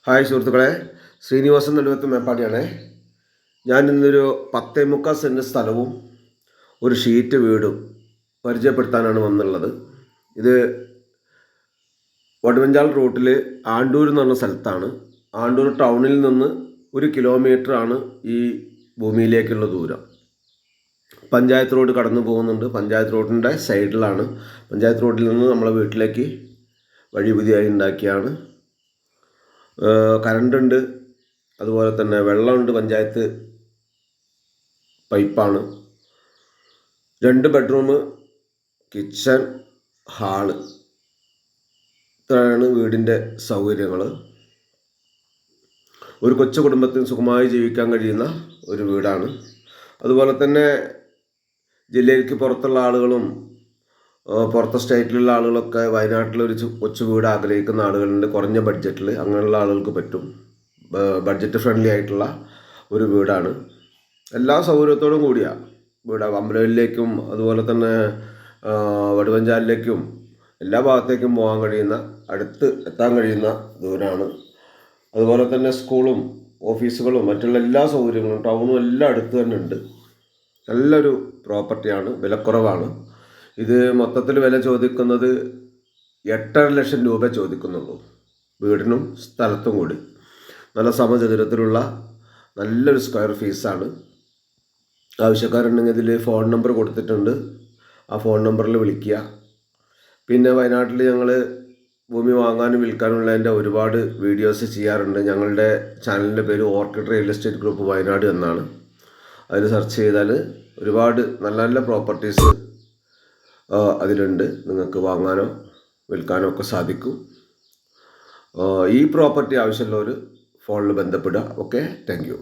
Hi സുഹൃത്തുക്കളെ, ശ്രീനിവാസൻ നെടുവത്ത് മേപ്പാടിയാണേ. ഞാൻ ഇന്നൊരു 10.25 സെൻറ്റ് സ്ഥലവും ഒരു ഷീറ്റ് വീടും പരിചയപ്പെടുത്താനാണ് വന്നുള്ളത്. ഇത് വടുവഞ്ചാൽ റൂട്ടിൽ ആണ്ടൂർ എന്ന് പറഞ്ഞ സ്ഥലത്താണ്. ആണ്ടൂർ ടൗണിൽ നിന്ന് 1 കിലോമീറ്ററാണ് ഈ ഭൂമിയിലേക്കുള്ള ദൂരം. പഞ്ചായത്ത് റോഡ് കടന്നു പോകുന്നുണ്ട്. പഞ്ചായത്ത് റോഡിൻ്റെ സൈഡിലാണ്. പഞ്ചായത്ത് റോഡിൽ നിന്ന് നമ്മളെ വീട്ടിലേക്ക് വഴി പുതിയതായി ഉണ്ടാക്കിയാണ്. കറണ്ടുണ്ട്, അതുപോലെ തന്നെ വെള്ളമുണ്ട്. പഞ്ചായത്ത് പൈപ്പാണ്. 2 ബെഡ്റൂം, കിച്ചൺ, ഹാള്, ഇത്രയാണ് വീടിൻ്റെ സൗകര്യങ്ങൾ. ഒരു കൊച്ചു കുടുംബത്തിന് സുഖമായി ജീവിക്കാൻ കഴിയുന്ന ഒരു വീടാണ്. അതുപോലെ തന്നെ ജില്ലയിലേക്ക് പുറത്തുള്ള ആളുകളും പുറത്തെ സ്റ്റേറ്റിലുള്ള ആളുകളൊക്കെ വയനാട്ടിലൊരു കൊച്ചു വീട് ആഗ്രഹിക്കുന്ന ആളുകളുണ്ട്. കുറഞ്ഞ ബഡ്ജറ്റിൽ അങ്ങനെയുള്ള ആളുകൾക്ക് പറ്റും. ബഡ്ജറ്റ് ഫ്രണ്ട്ലി ആയിട്ടുള്ള ഒരു വീടാണ്. എല്ലാ സൗകര്യത്തോടും കൂടിയ വീടാണ്. അമ്പലവയലിലേക്കും അതുപോലെ തന്നെ വടുവഞ്ചാലിലേക്കും എല്ലാ ഭാഗത്തേക്കും പോകാൻ കഴിയുന്ന, അടുത്ത് എത്താൻ കഴിയുന്ന ദൂരമാണ്. അതുപോലെ തന്നെ സ്കൂളും ഓഫീസുകളും മറ്റുള്ള എല്ലാ സൗകര്യങ്ങളും ടൗണും എല്ലാം അടുത്ത് തന്നെ ഉണ്ട്. നല്ലൊരു പ്രോപ്പർട്ടിയാണ്, വിലക്കുറവാണ്. ഇത് മൊത്തത്തിൽ വില ചോദിക്കുന്നത് 8.5 ലക്ഷം രൂപ ചോദിക്കുന്നുള്ളൂ, വീടിനും സ്ഥലത്തും കൂടി. നല്ല സമചതുരത്തിലുള്ള നല്ലൊരു സ്ക്വയർ ഫീസാണ്. ആവശ്യക്കാരുണ്ടെങ്കിൽ ഇതിൽ ഫോൺ നമ്പർ കൊടുത്തിട്ടുണ്ട്. ആ ഫോൺ നമ്പറിൽ വിളിക്കുക. പിന്നെ വയനാട്ടിൽ ഞങ്ങൾ ഭൂമി വാങ്ങാനും വിൽക്കാനുള്ളതിൻ്റെ ഒരുപാട് വീഡിയോസ് ചെയ്യാറുണ്ട്. ഞങ്ങളുടെ ചാനലിൻ്റെ പേര് orchid real estate group Wayanad എന്നാണ്. അതിൽ സെർച്ച് ചെയ്താൽ ഒരുപാട് നല്ല നല്ല പ്രോപ്പർട്ടീസ് അതിലുണ്ട്. നിങ്ങൾക്ക് വാങ്ങാനോ വിൽക്കാനോ ഒക്കെ സാധിക്കും. ഈ പ്രോപ്പർട്ടി ആവശ്യമുള്ളവർ ഫോണിൽ ബന്ധപ്പെടുക. Okay, thank you.